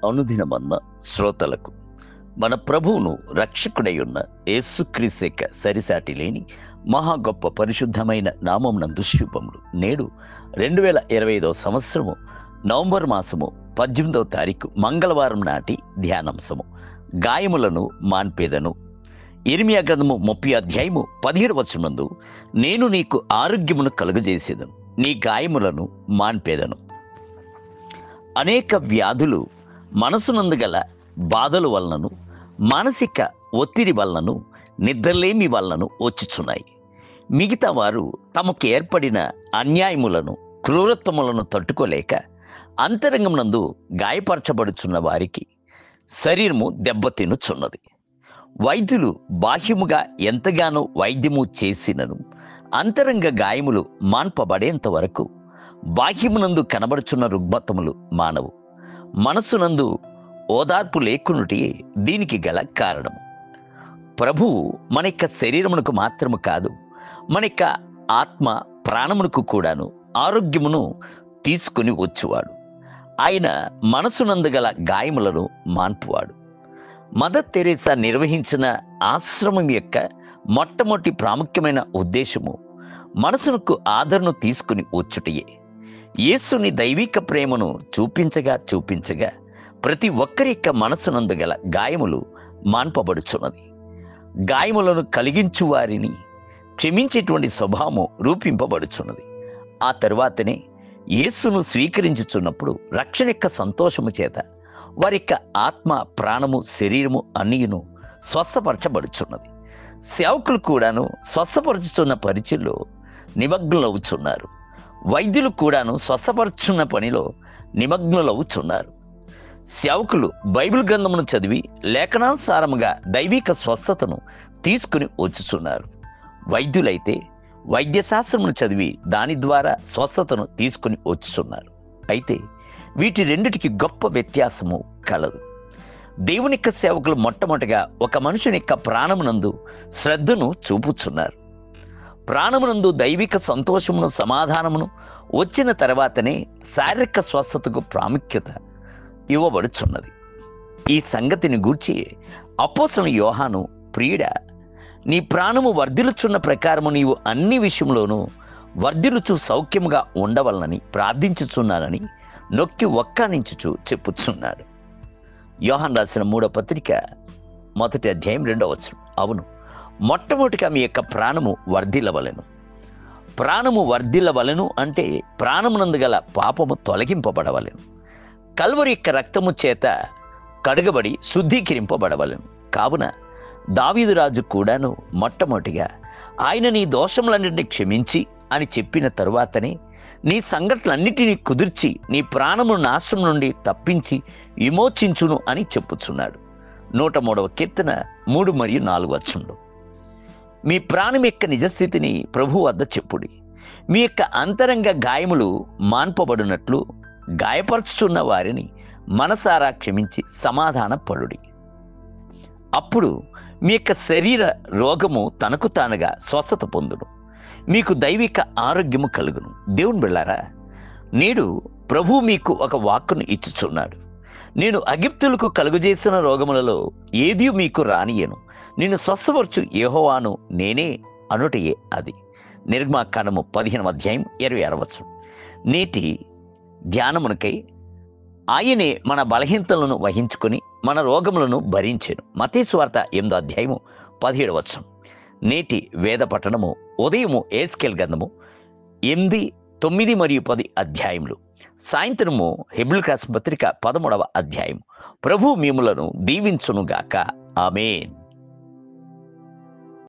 అనుదినమన్న శ్రోతలకు మన ప్రభువును రక్షకుడై ఉన్న యేసుక్రీస్తు యొక్క సరిసాటి లేని మహా గొప్ప పరిశుద్ధమైన నామం నందు శుభములు. నేడు 2025 సంవత్సరము నవంబర్ మాసము 18వ తారీఖు మంగళవారం నాటి ధ్యానాంశము గాయములను మాన్పేదను. ఇర్మియా గ్రంథము 30 అధ్యాయము 17 వచనమందు, నేను నీకు ఆరోగ్యమును కలుగజేసేదను, నీ గాయములను మాన్పేదను. అనేక వ్యాధులు మనసునందు గల బాధల వలనను, మానసిక ఒత్తిడి వలనను, నిద్రలేమి వలనను వచ్చుచున్నాయి. మిగతా వారు తమకు ఏర్పడిన అన్యాయములను, క్రూరత్వములను తట్టుకోలేక అంతరంగమునందు గాయపరచబడుచున్న వారికి శరీరము దెబ్బతినుచున్నది. వైద్యులు బాహ్యముగా ఎంతగానో వైద్యము చేసినను అంతరంగ గాయములు మాన్పబడేంత వరకు బాహ్యమునందు కనబడుచున్న రుగ్మతములు మానవు. మనస్సునందు ఓదార్పు లేకునుటే దీనికి గల కారణము. ప్రభువు మన యొక్క శరీరమునకు మాత్రము కాదు, మన యొక్క ఆత్మ ప్రాణమునకు కూడాను ఆరోగ్యమును తీసుకుని వచ్చువాడు. ఆయన మనసునందు గల గాయములను మాన్పువాడు. మదర్ తెరేసా నిర్వహించిన ఆశ్రమం యొక్క మొట్టమొదటి ప్రాముఖ్యమైన ఉద్దేశము మనసునకు ఆదరణ తీసుకుని వచ్చుటయే. యేసుని దైవిక ప్రేమను చూపించగా ప్రతి ఒక్కరి యొక్క మనసునందు గల గాయములు మాన్పబడుచున్నది. గాయములను కలిగించు వారిని క్షమించేటువంటి స్వభావము రూపింపబడుచున్నది. ఆ తరువాతనే యేసును స్వీకరించుచున్నప్పుడు రక్షణ యొక్క సంతోషము చేత వారి యొక్క ఆత్మ, ప్రాణము, శరీరము అన్నీను స్వస్థపరచబడుచున్నది. సేవకులు కూడాను స్వస్థపరచుచున్న పరిచయంలో నిమగ్నులవుచున్నారు. వైద్యులు కూడాను స్వస్థపరచున్న పనిలో నిమగ్నులవుచున్నారు. సేవకులు బైబిల్ గ్రంథమును చదివి లేఖనానుసారముగా దైవిక స్వస్థతను తీసుకుని వచ్చుచున్నారు. వైద్యులైతే వైద్యశాస్త్రమును చదివి దాని ద్వారా స్వస్థతను తీసుకుని వచ్చుచున్నారు. అయితే వీటి రెండిటికి గొప్ప వ్యత్యాసము కలదు. దేవుని యొక్క సేవకులు మొట్టమొదటిగా ఒక మనుషుని యొక్క ప్రాణమునందు శ్రద్ధను చూపుచున్నారు. ప్రాణమునందు దైవిక సంతోషమును, సమాధానమును వచ్చిన తర్వాతనే శారీరక స్వస్థతకు ప్రాముఖ్యత ఇవ్వబడుచున్నది. ఈ సంగతిని గూర్చి అపోస్తలుడైన యోహాను, ప్రియుడా, నీ ప్రాణము వర్ధిల్లుచున్న ప్రకారము నీవు అన్ని విషయంలోనూ వర్ధిల్లుచు సౌఖ్యముగా ఉండవలనని ప్రార్థించుచున్నానని నొక్కి ఒక్కానించుచు చెప్పుచున్నాడు. యోహాను రాసిన 3వ పత్రిక 1వ అధ్యాయం 2వ వచనం. అవును, మొట్టమొదటిగా మీ యొక్క ప్రాణము వర్ధిల్లవలెను. ప్రాణము వర్ధిల్లవలెను అంటే ప్రాణమునందు గల పాపము తొలగింపబడవలెను. కల్వరి యొక్క రక్తము చేత కడుగబడి శుద్ధీకరింపబడవలెను. కావున దావీదు రాజు కూడాను మొట్టమొదటిగా ఆయన నీ దోషములన్నింటినీ క్షమించి అని చెప్పిన తరువాతనే నీ సంఘటనలన్నిటినీ కుదిర్చి నీ ప్రాణము నాశనం నుండి తప్పించి విమోచించును అని చెప్పుచున్నాడు. 103వ కీర్తన 3 మరియు 4 వచనంలో, మీ ప్రాణం యొక్క నిజస్థితిని ప్రభు వద్ద చెప్పుడి. మీ యొక్క అంతరంగ గాయములు మాన్పబడినట్లు గాయపరచుచున్న వారిని మనసారా క్షమించి సమాధాన పడుడి. అప్పుడు మీ యొక్క శరీర రోగము తనకు తానుగా స్వస్థత పొందును, మీకు దైవిక ఆరోగ్యము కలుగును. దేవుని బిళ్ళారా, నేడు ప్రభు మీకు ఒక వాక్కును ఇచ్చుచున్నాడు. నేను అగిప్తులకు కలుగజేసిన రోగములలో ఏది మీకు రానియను, నిన్ను స్వస్థపరచు యెహోవాను నేనే అనుటయే అది. నిర్గమాకాండము 15వ అధ్యాయం 26వ వచనం. నేటి ధ్యానమునకై ఆయనే మన బలహీనతలను వహించుకొని మన రోగములను భరించెను. మత్తయి సువార్త 8వ అధ్యాయము 17వ వచనం. నేటి వేద పఠనము ఉదయము ఎహెజ్కేలు గ్రంథము 8, 9 మరియు 10 అధ్యాయములు, సాయంత్రము హెబ్రీయులకు రాసిన పత్రిక 13వ అధ్యాయం. ప్రభు మిమ్ములను దీవించునుగాక. ఆమేన్.